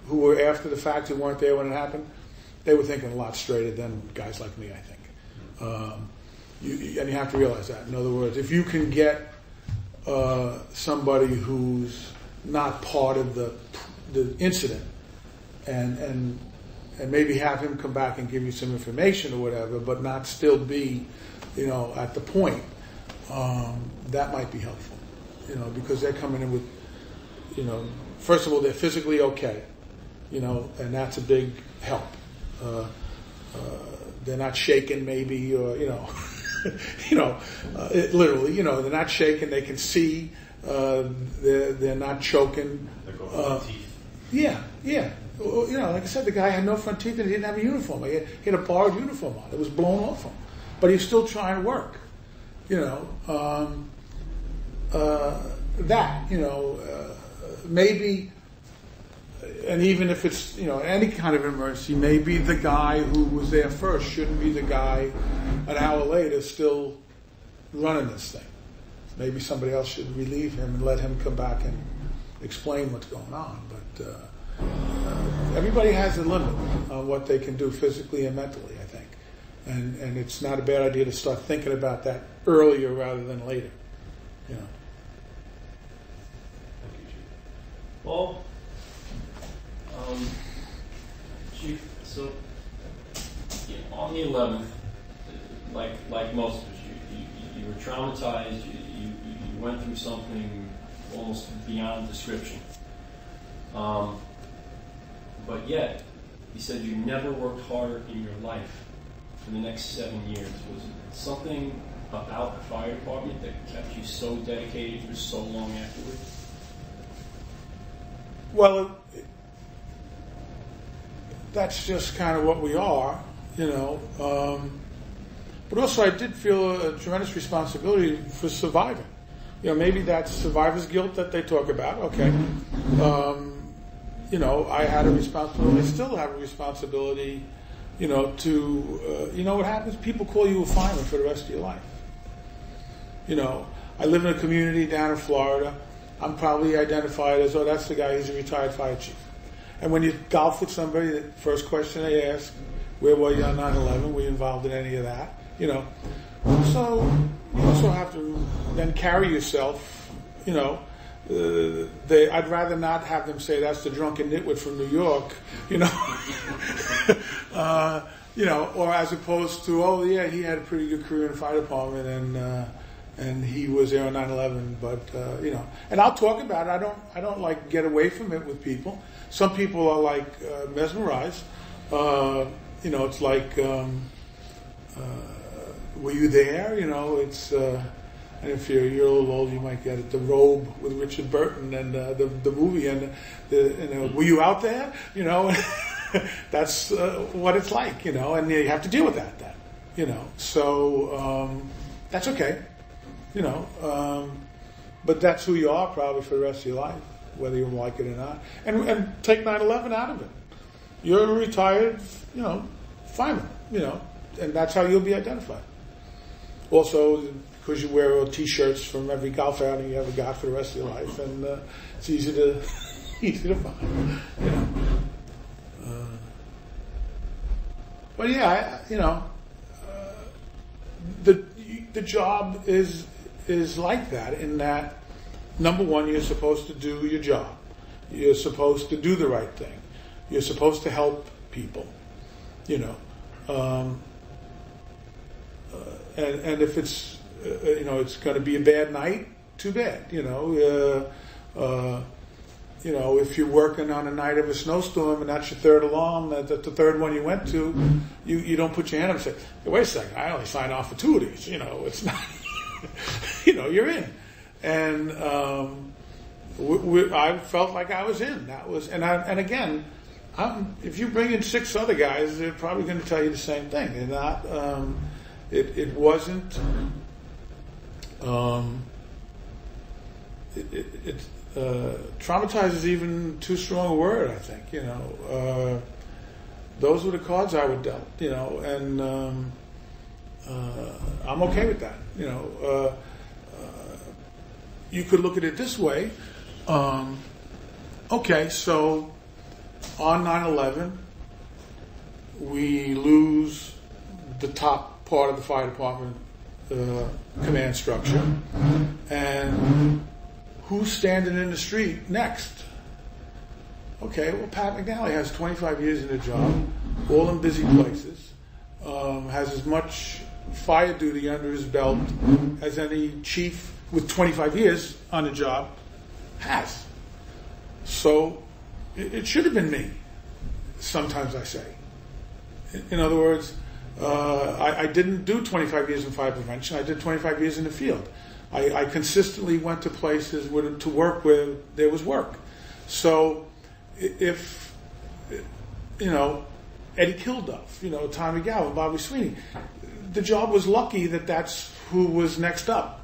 who were after the fact, who weren't there when it happened, they were thinking a lot straighter than guys like me, I think. And you have to realize that. In other words, if you can get somebody who's not part of the incident and maybe have him come back and give you some information or whatever, but not still be, at the point, that might be helpful. Because they're coming in with, first of all, they're physically okay, and that's a big help. They're not shaking, maybe, or literally, they're not shaking. They can see. They're not choking. They're going front teeth. Yeah. Like I said, the guy had no front teeth and he didn't have a uniform. He had a borrowed uniform on. It was blown off him, but he's still trying to work. Maybe. And even if it's, any kind of emergency, maybe the guy who was there first shouldn't be the guy an hour later still running this thing. Maybe somebody else should relieve him and let him come back and explain what's going on. But everybody has a limit on what they can do physically and mentally, I think. And it's not a bad idea to start thinking about that earlier rather than later. Thank you, Chief. Well, Chief, so on the 11th, like most of us, you were traumatized. You went through something almost beyond description. But yet, you said you never worked harder in your life for the next 7 years. Was it something about the fire department that kept you so dedicated for so long afterwards? Well, that's just kind of what we are, but also I did feel a tremendous responsibility for surviving. Maybe that's survivor's guilt that they talk about. Okay. I had a responsibility. I still have a responsibility, to, what happens? People call you a fireman for the rest of your life. I live in a community down in Florida. I'm probably identified as, that's the guy, he's a retired fire chief. And when you golf with somebody, the first question they ask, where were you on 9/11? Were you involved in any of that? So you also have to then carry yourself, I'd rather not have them say that's the drunken nitwit from New York, or as opposed to, oh yeah, he had a pretty good career in the fire department and he was there on 9/11, but and I'll talk about it. I don't like get away from it with people. Some people are like mesmerized. It's like, were you there? It's. And if you're a little old, you might get it. The Robe with Richard Burton and the movie, and were you out there? That's what it's like, and you have to deal with that then, So that's okay, but that's who you are probably for the rest of your life, whether you like it or not. And take 9/11 out of it. You're a retired, fireman, and that's how you'll be identified. Also, because you wear T-shirts from every golf outing you ever got for the rest of your life, and it's easy to find. But yeah, the job is like that in that, number one, you're supposed to do your job. You're supposed to do the right thing. You're supposed to help people. And if it's it's going to be a bad night, too bad. If you're working on a night of a snowstorm and that's your third alarm, that's the third one you went to, you don't put your hand up and say, hey, wait a second, I only signed off for 2 of these. It's not, you're in. And I felt like I was in. That was, and again, if you bring in 6 other guys, they're probably going to tell you the same thing. They're not. It wasn't. Traumatized is even too strong a word, I think. Those were the cards I were dealt. And I'm okay with that. You could look at it this way. Okay, so on 9/11, we lose the top part of the fire department command structure, and who's standing in the street next? Okay, well, Pat McNally has 25 years in the job, all in busy places, has as much fire duty under his belt as any chief with 25 years on the job has. So it should have been me, sometimes I say. In other words, I didn't do 25 years in fire prevention. I did 25 years in the field. I consistently went to places to work where there was work. So if, Eddie Kilduff, Tommy Galvin, Bobby Sweeney, the job was lucky that that's who was next up,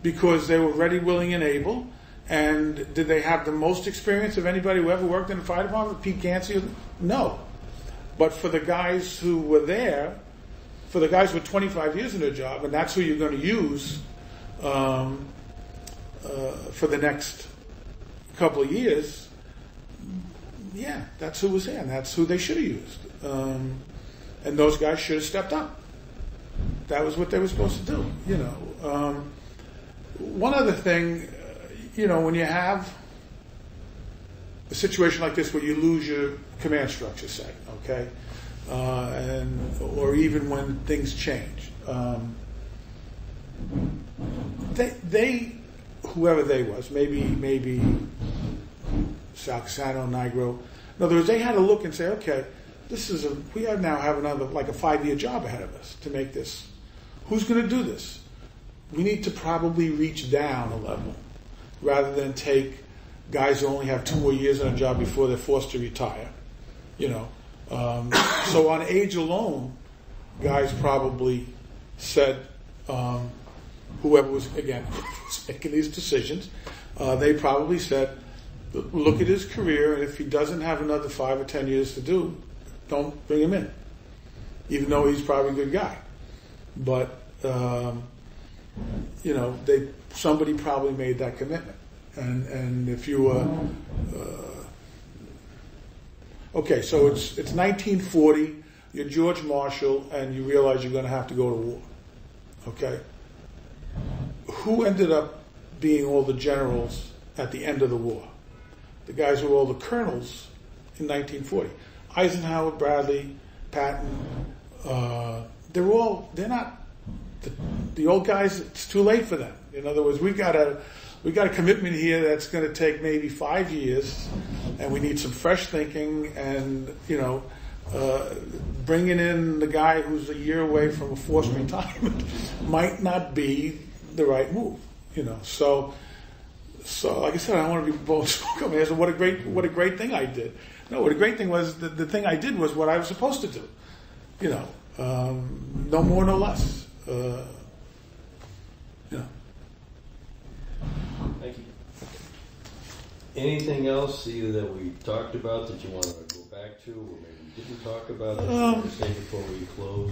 because they were ready, willing, and able. And did they have the most experience of anybody who ever worked in the fire department? Pete Gansey? No. But for the guys who were there, for the guys with 25 years in their job, and that's who you're going to use for the next couple of years, yeah, that's who was there, and that's who they should have used. And those guys should have stepped up. That was what they were supposed to do, One other thing, when you have a situation like this where you lose your command structure, say, okay, or even when things change, they whoever they was, maybe Sal Casano, Nigro. In other words, they had to look and say, okay, we now have another, like a 5-year job ahead of us to make this. Who's going to do this? We need to probably reach down a level rather than take guys who only have 2 more years on a job before they're forced to retire. So on age alone, guys probably said, whoever was making these decisions, they probably said, look at his career, and if he doesn't have another 5 or 10 years to do, don't bring him in, even though he's probably a good guy. But somebody probably made that commitment, and if you okay, so it's 1940, you're George Marshall, and you realize you're going to have to go to war. Okay, who ended up being all the generals at the end of the war? The guys who were all the colonels in 1940. Eisenhower, Bradley, Patton, they're not the old guys. It's too late for them. In other words, we got a commitment here that's going to take maybe 5 years, and we need some fresh thinking, and bringing in the guy who's a year away from a forced retirement might not be the right move. So like I said, I don't want to be both. So what a great thing I did. No, what a great thing was the thing I did was what I was supposed to do. No more, no less. Thank you. Anything else either that we talked about that you want to go back to, or maybe we didn't talk about that you want to say before we close?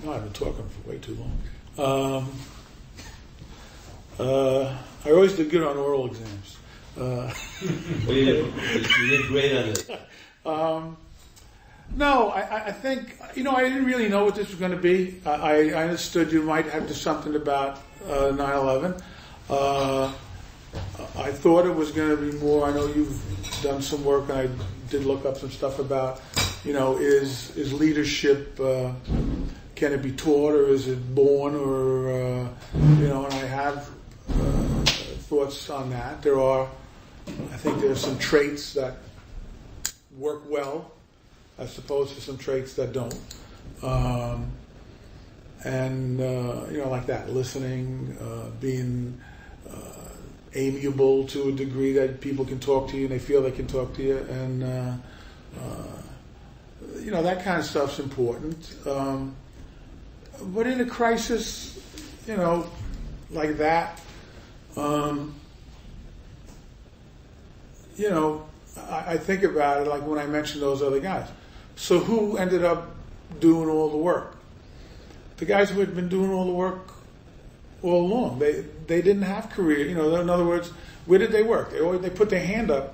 No, I've been talking for way too long. I always did good on oral exams. Well, you did great on this. No, I think, I didn't really know what this was going to be. I understood you might have to do something about 9/11. I thought it was going to be more. I know you've done some work, and I did look up some stuff about, is leadership, can it be taught, or is it born, or, and I have thoughts on that. I think there's some traits that work well, as opposed to some traits that don't. Like that, listening, being amiable to a degree that people can talk to you and they feel they can talk to you, and that kind of stuff's important. But in a crisis, like that, I think about it like when I mentioned those other guys. So who ended up doing all the work? The guys who had been doing all the work all along. They didn't have career. In other words, where did they work? They put their hand up